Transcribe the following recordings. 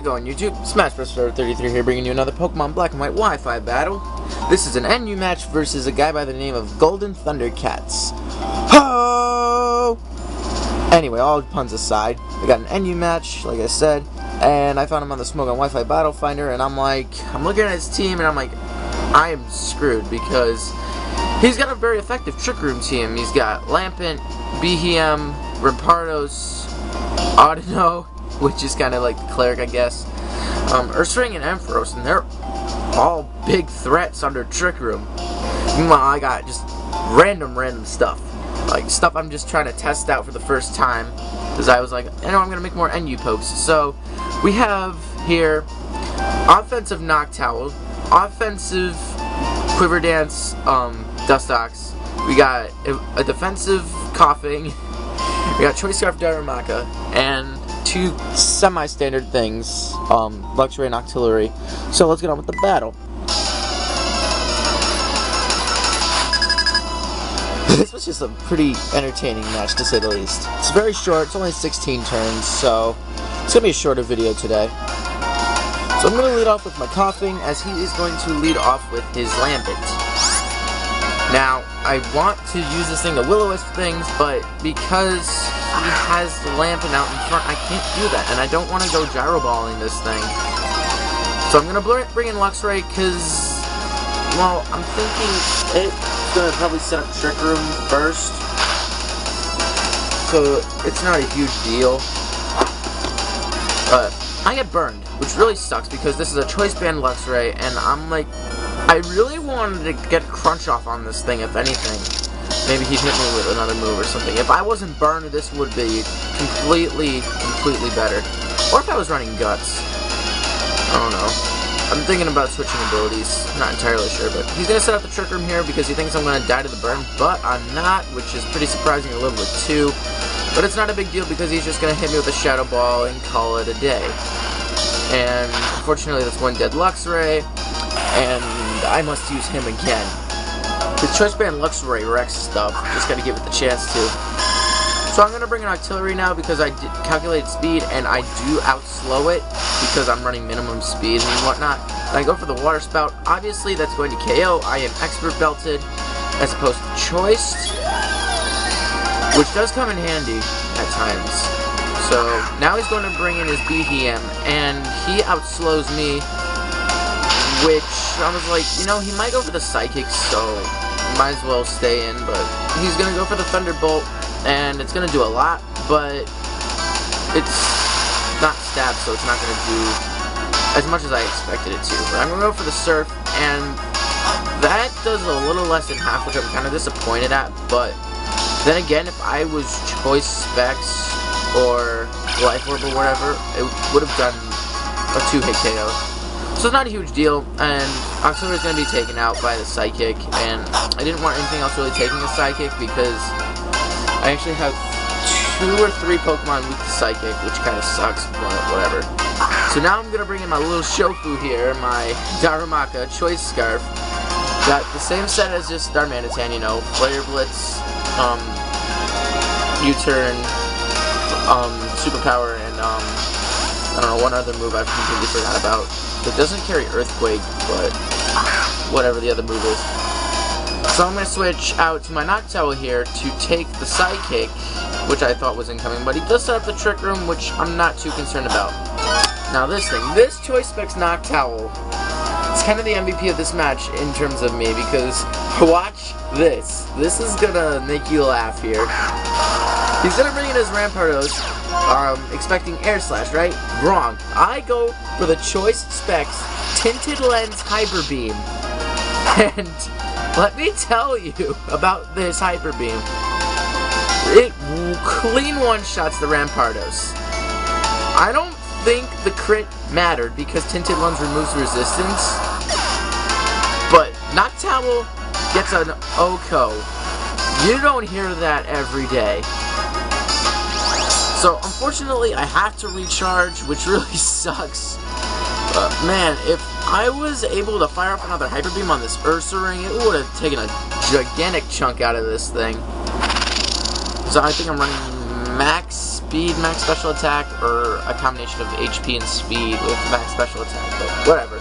going, YouTube? Smash Bros. 33 here, bringing you another Pokemon Black and White Wi-Fi battle. This is an NU match versus a guy by the name of GoldenThunderCats. Ho! Anyway, all puns aside, I got an NU match, like I said, and I found him on the Smoke on Wi-Fi Battle Finder, and I'm looking at his team, and I'm like, I am screwed, because he's got a very effective Trick Room team. He's got Lampent, Behem, Rampardos, Audino, which is kind of like the cleric, I guess, Ursaring and Ampharos, and they're all big threats under Trick Room. Meanwhile, I got just random stuff. Like, stuff I'm just trying to test out for the first time, because I was like, you know, I'm going to make more NU pokes. So, we have here, offensive Noctowl, offensive Quiver Dance, Dustox, we got a defensive Coughing, we got Choice Scarf Darumaka, and two semi-standard things, Luxray and Octillery. So let's get on with the battle. This was just a pretty entertaining match, to say the least. It's very short, it's only 16 turns, so it's going to be a shorter video today. So I'm going to lead off with my Coughing, as he is going to lead off with his Lampent. Now, I want to use this thing to Will-O-Wisp things, but because he has the Lampent out in front, I can't do that, and I don't want to go Gyro Balling this thing. So I'm going to bring in Luxray, because, well, I'm thinking it's going to probably set up Trick Room first, so it's not a huge deal. But I get burned, which really sucks, because this is a Choice Band Luxray, and I'm like, I really wanted to get Crunch off on this thing, if anything. Maybe he'd hit me with another move or something. If I wasn't burned, this would be completely better. Or if I was running Guts. I don't know. I'm thinking about switching abilities. Not entirely sure, but he's going to set up the Trick Room here because he thinks I'm going to die to the burn, but I'm not, which is pretty surprising at level 2. But it's not a big deal because he's just going to hit me with a Shadow Ball and call it a day. And unfortunately, that's one dead Luxray, and I must use him again. The Choice Band Luxray wrecks stuff, just gotta give it the chance to. So I'm gonna bring an Octillery now because I did calculated speed and I do outslow it because I'm running minimum speed and whatnot. And I go for the Water Spout. Obviously that's going to KO. I am Expert Belted as opposed to Choiced, which does come in handy at times. So now he's going to bring in his Behem and he outslows me, which I was like, you know, he might go for the Psychic, so might as well stay in, but he's going to go for the Thunderbolt, and it's going to do a lot, but it's not stab, so it's not going to do as much as I expected it to. But I'm going to go for the Surf, and that does a little less than half, which I'm kind of disappointed at, but then again, if I was Choice Specs or Life Orb or whatever, it would have done a 2-hit KO. So it's not a huge deal, and Octillery is going to be taken out by the Psychic, and I didn't want anything else really taking the Psychic because I actually have 2 or 3 Pokemon with the Psychic, which kind of sucks, but whatever. So now I'm going to bring in my little Shofu here, my Darumaka Choice Scarf. Got the same set as just Darmanitan, you know, Flare Blitz, U-Turn, Superpower, and I don't know, one other move I've completely forgot about. It doesn't carry Earthquake, but whatever the other move is. So I'm going to switch out to my Noctowl here to take the Psychic, which I thought was incoming, but he does set up the Trick Room, which I'm not too concerned about. Now this thing, this Choice Specs Noctowl, it's kind of the MVP of this match in terms of me, because watch this. This is going to make you laugh here. He's going to bring in his Rampardos, expecting Air Slash, right? Wrong. I go for the Choice Specs Tinted Lens Hyper Beam. And let me tell you about this Hyper Beam. It clean one-shots the Rampardos. I don't think the crit mattered because Tinted Lens removes resistance. But Noctowl gets an OHKO. You don't hear that every day. So, unfortunately, I have to recharge, which really sucks. But, man, if I was able to fire up another Hyper Beam on this Ursaring, it would have taken a gigantic chunk out of this thing. So, I think I'm running max speed, max special attack, or a combination of HP and speed with max special attack, but whatever.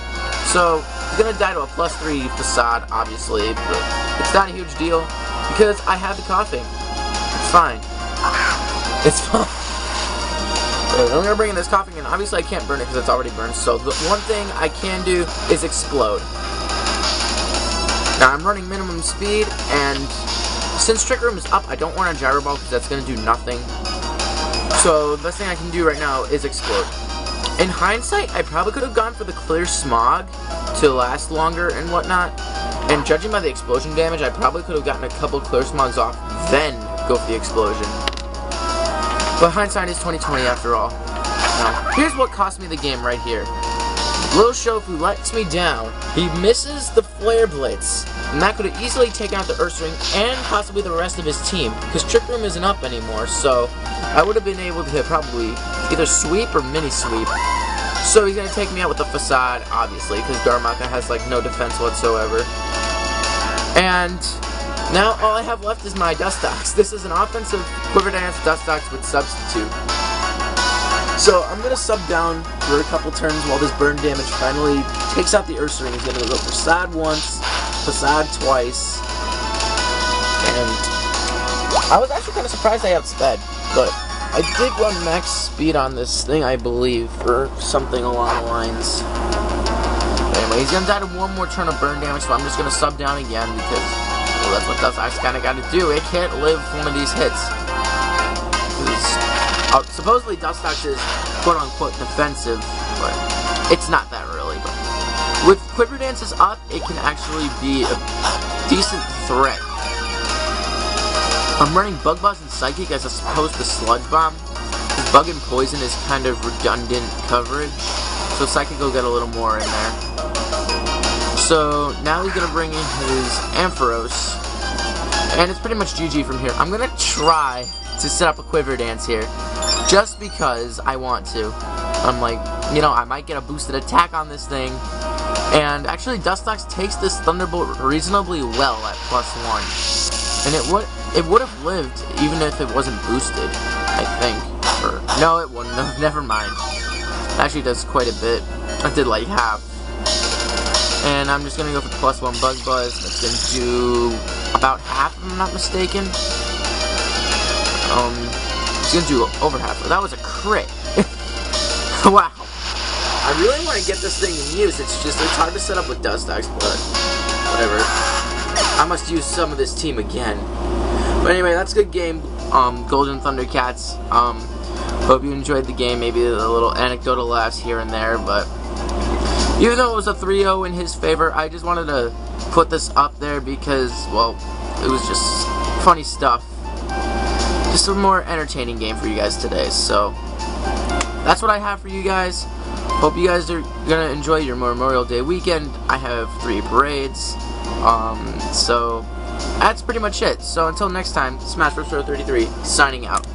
So, he's gonna die to a +3 facade, obviously, but it's not a huge deal, because I have the coughing. It's fine. It's fine. I'm gonna bring in this coughing, and obviously I can't burn it because it's already burned, so the one thing I can do is explode. Now, I'm running minimum speed, and since Trick Room is up, I don't want a Gyro Ball because that's going to do nothing. So, the best thing I can do right now is explode. In hindsight, I probably could have gone for the Clear Smog to last longer and whatnot. And judging by the explosion damage, I probably could have gotten a couple Clear Smogs off, then go for the explosion. But hindsight is 20/20 after all. Now, here's what cost me the game right here. Little Shofu lets me down. He misses the Flare Blitz, and that could have easily taken out the Earthring and possibly the rest of his team, because Trick Room isn't up anymore, so I would have been able to probably either sweep or mini sweep. So he's going to take me out with the Facade, obviously, because Darmaka has like no defense whatsoever. And now all I have left is my Dustox. This is an offensive Quiver Dance Dustox with Substitute. So I'm going to sub down for a couple turns while this burn damage finally takes out the Ursaring. He's going to go Facade once, Facade twice, and I was actually kind of surprised I outsped, but I did run max speed on this thing, I believe, or something along the lines. Anyway, he's going to die to one more turn of burn damage, so I'm just going to sub down again because, well, that's what Dustox kind of got to do. It can't live one of these hits. Supposedly Dustox is quote-unquote defensive, but it's not that really. But with Quiver Dances up, it can actually be a decent threat. I'm running Bug Buzz and Psychic as opposed to Sludge Bomb, because Bug and Poison is kind of redundant coverage, so Psychic will get a little more in there. So now he's going to bring in his Ampharos, and it's pretty much GG from here. I'm going to try to set up a Quiver Dance here, just because I want to. I'm like, you know, I might get a boosted attack on this thing, and actually Dustox takes this Thunderbolt reasonably well at +1, and it would have lived even if it wasn't boosted, I think. Or, no, it wouldn't. No, never mind. It actually does quite a bit. I did like half. And I'm just gonna go for the +1 Bug Buzz. That's gonna do about half, if I'm not mistaken. He's gonna do over half. That was a crit. Wow. I really want to get this thing in use. It's hard to set up with Dustox, but whatever. I must use some of this team again. But anyway, that's a good game. Golden Thundercats. Hope you enjoyed the game. Maybe a little anecdotal laughs here and there, but even though it was a 3-0 in his favor, I just wanted to put this up there because, well, it was just funny stuff. Just a more entertaining game for you guys today, so that's what I have for you guys. Hope you guys are gonna enjoy your Memorial Day weekend. I have 3 parades, so that's pretty much it. So until next time, Smash Bros. 33 signing out.